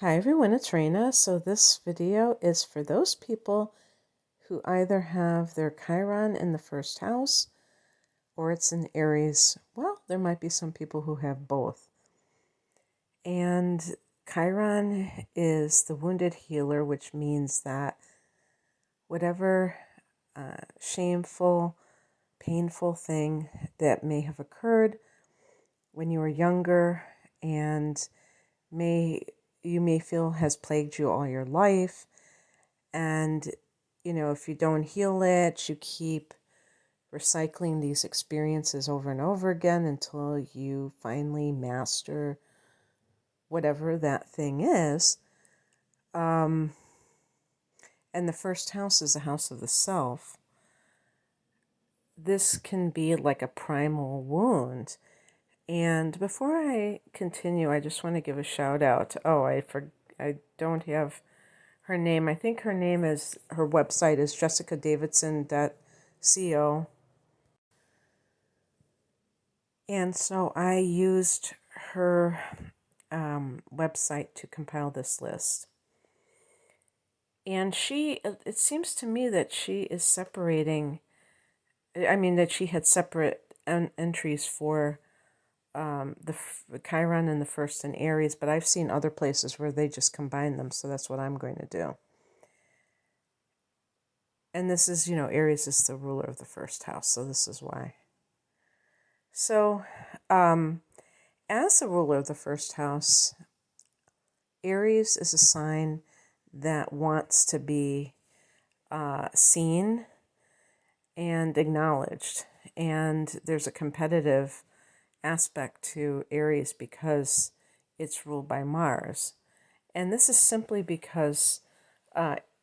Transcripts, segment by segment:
Hi everyone, it's Raina. So this video is for those people who either have their Chiron in the first house or it's in Aries. Well, there might be some people who have both. And Chiron is the wounded healer, which means that whatever shameful, painful thing that may have occurred when you were younger and you may feel has plagued you all your life. And, if you don't heal it, you keep recycling these experiences over and over again until you finally master whatever that thing is. And the first house is the house of the self. This can be like a primal wound. And before I continue, I just want to give a shout out. I don't have her name. I think her website is jessicadavidson.co. And so I used her website to compile this list. And it seems to me that she is separating, that she had separate entries for the Chiron and the first and Aries, but I've seen other places where they just combine them, so that's what I'm going to do. And this is, Aries is the ruler of the first house, so this is why. So, as the ruler of the first house, Aries is a sign that wants to be seen and acknowledged. And there's a competitive aspect to Aries because it's ruled by Mars. And this is simply because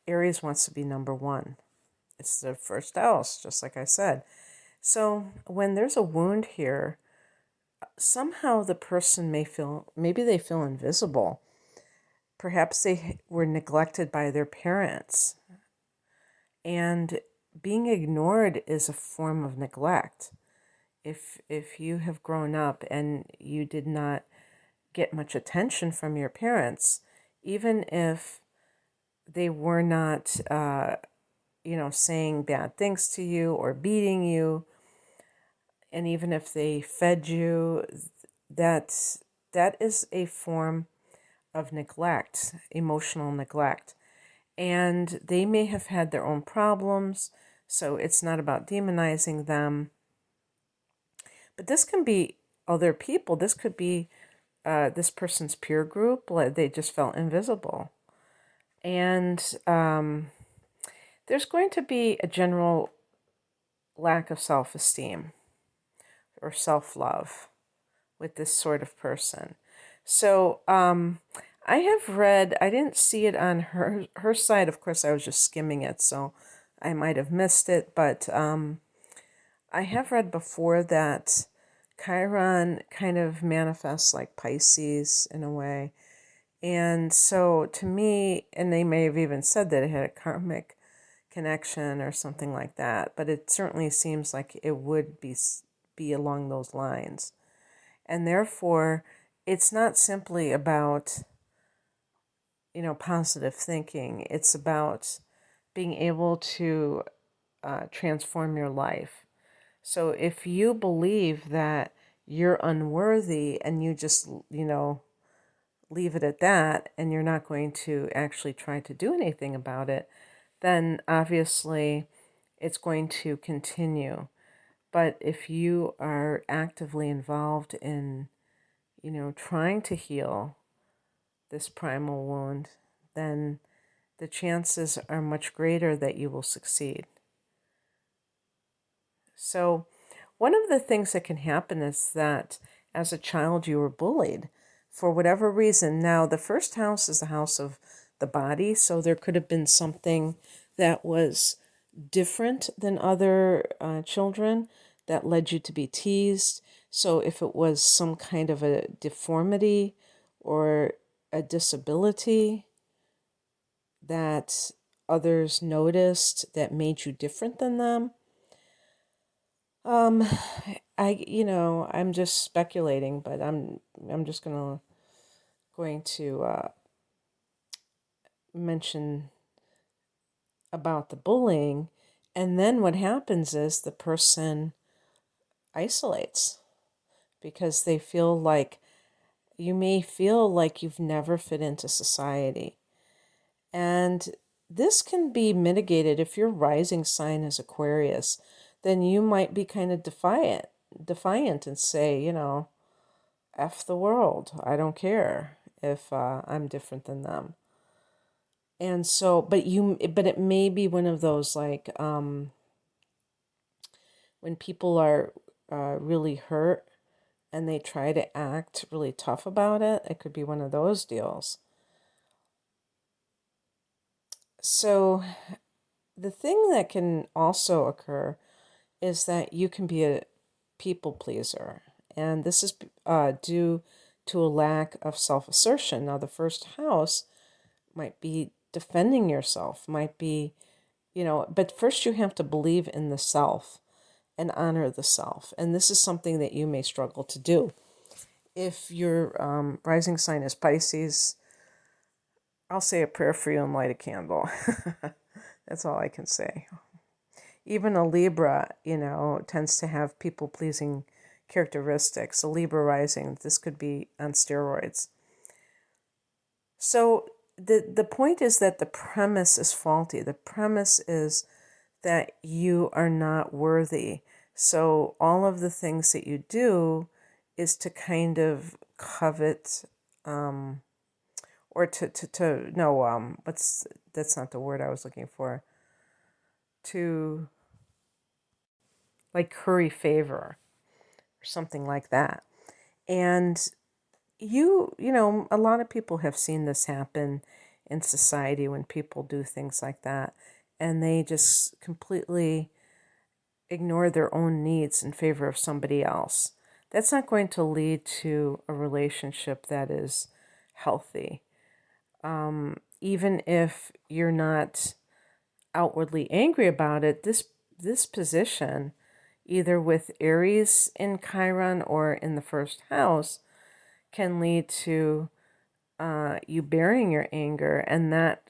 Aries wants to be number one. It's the first house, just like I said. So when there's a wound here, somehow the person maybe they feel invisible. Perhaps they were neglected by their parents. And being ignored is a form of neglect. If you have grown up and you did not get much attention from your parents, even if they were not, saying bad things to you or beating you, and even if they fed you, that is a form of neglect, emotional neglect. And they may have had their own problems, so it's not about demonizing them. But this can be other people. This could be this person's peer group. They just felt invisible. And there's going to be a general lack of self-esteem or self-love with this sort of person. So I have read, I didn't see it on her site. Of course, I was just skimming it, so I might have missed it. But I have read before that Chiron kind of manifests like Pisces in a way. And so to me, and they may have even said that it had a karmic connection or something like that, but it certainly seems like it would be along those lines. And therefore, it's not simply about, positive thinking. It's about being able to transform your life. So if you believe that you're unworthy and you just, leave it at that and you're not going to actually try to do anything about it, then obviously it's going to continue. But if you are actively involved in, trying to heal this primal wound, then the chances are much greater that you will succeed. So one of the things that can happen is that as a child you were bullied for whatever reason. Now, the first house is the house of the body, so there could have been something that was different than other children that led you to be teased. So if it was some kind of a deformity or a disability that others noticed that made you different than them, I'm just speculating, but I'm just going to mention about the bullying, and then what happens is the person isolates because they feel like you may feel like you've never fit into society. And this can be mitigated if your rising sign is Aquarius, then you might be kind of defiant and say, F the world. I don't care if I'm different than them. And so, but it may be one of those like when people are really hurt and they try to act really tough about it, it could be one of those deals. So the thing that can also occur is that you can be a people pleaser. And this is due to a lack of self-assertion. Now, the first house might be defending yourself, might be, but first you have to believe in the self and honor the self. And this is something that you may struggle to do. If your rising sign is Pisces, I'll say a prayer for you and light a candle. That's all I can say. Even a Libra, tends to have people-pleasing characteristics. A Libra rising, this could be on steroids. So the point is that the premise is faulty. The premise is that you are not worthy. So all of the things that you do is to kind of covet, or that's not the word I was looking for. To like curry favor or something like that. And a lot of people have seen this happen in society when people do things like that, and they just completely ignore their own needs in favor of somebody else. That's not going to lead to a relationship that is healthy. Even if you're not outwardly angry about it, this position, either with Aries in Chiron or in the first house, can lead to you burying your anger, and that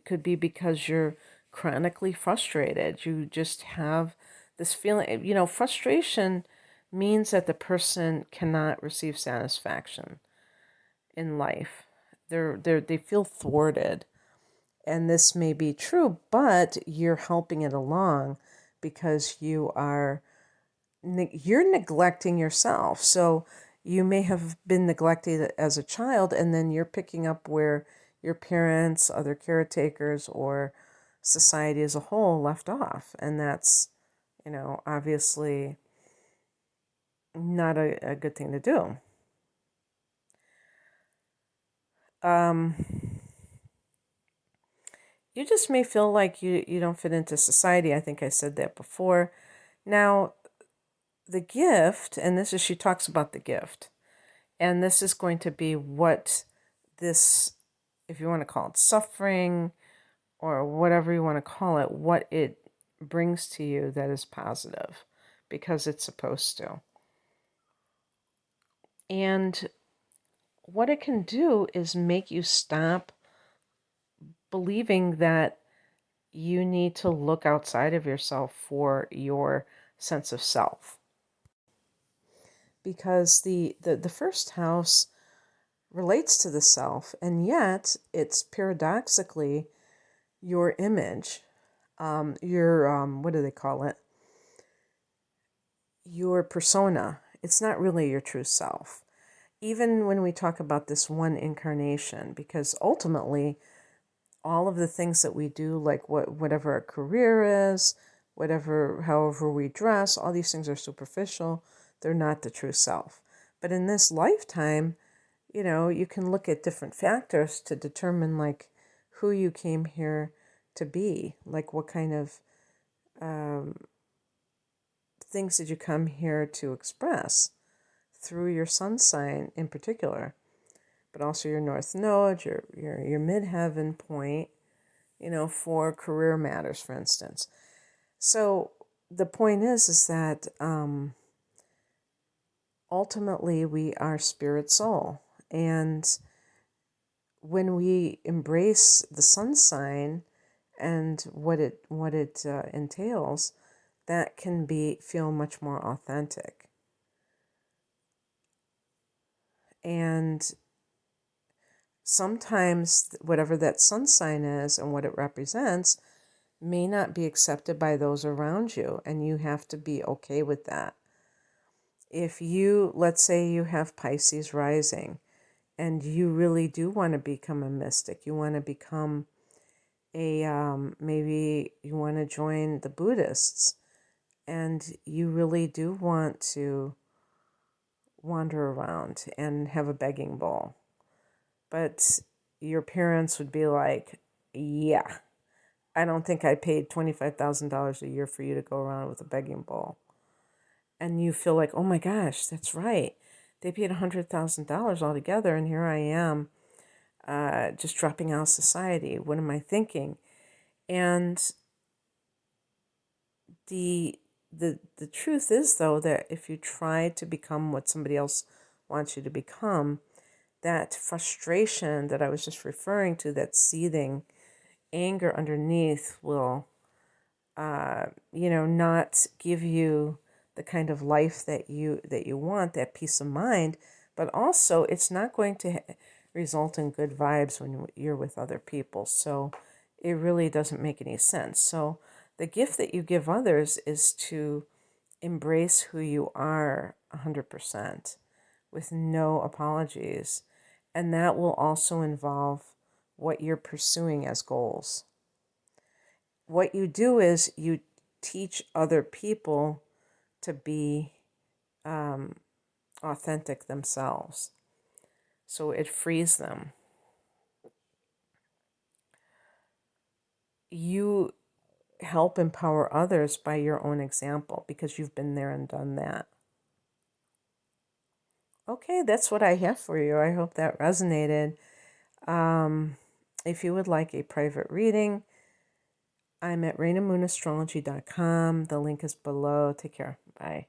could be because you're chronically frustrated. You just have this feeling, frustration means that the person cannot receive satisfaction in life. They feel thwarted. And this may be true, but you're helping it along because you're neglecting yourself. So you may have been neglected as a child, and then you're picking up where your parents, other caretakers, or society as a whole left off. And that's, obviously not a good thing to do. You just may feel like you don't fit into society. I think I said that before. Now, the gift, and she talks about the gift, and this is going to be what this, if you want to call it suffering or whatever you want to call it, what it brings to you that is positive, because it's supposed to. And what it can do is make you stop believing that you need to look outside of yourself for your sense of self. Because the first house relates to the self, and yet it's paradoxically your image, your, what do they call it? Your persona. It's not really your true self. Even when we talk about this one incarnation, because ultimately all of the things that we do, like whatever our career is, however we dress, all these things are superficial. They're not the true self. But in this lifetime, you can look at different factors to determine like who you came here to be, like what kind of things did you come here to express through your sun sign in particular, but also your north node, your midheaven point, for career matters, for instance. So the point is that ultimately we are spirit soul, and when we embrace the sun sign and what it entails, that can feel much more authentic. And sometimes whatever that sun sign is and what it represents may not be accepted by those around you, and you have to be okay with that. If you, let's say you have Pisces rising, and you really do want to become a mystic, you want to become maybe you want to join the Buddhists, and you really do want to wander around and have a begging bowl. But your parents would be like, yeah, I don't think I paid $25,000 a year for you to go around with a begging bowl. And you feel like, oh my gosh, that's right. They paid $100,000 altogether, and here I am just dropping out of society. What am I thinking? And the truth is, though, that if you try to become what somebody else wants you to become, that frustration that I was just referring to, that seething anger underneath will, not give you the kind of life that you want, that peace of mind. But also, it's not going to result in good vibes when you're with other people. So it really doesn't make any sense. So the gift that you give others is to embrace who you are 100% with no apologies. And that will also involve what you're pursuing as goals. What you do is you teach other people to be authentic themselves. So it frees them. You help empower others by your own example because you've been there and done that. Okay, that's what I have for you. I hope that resonated. If you would like a private reading, I'm at RainaMoonAstrology.com. The link is below. Take care. Bye.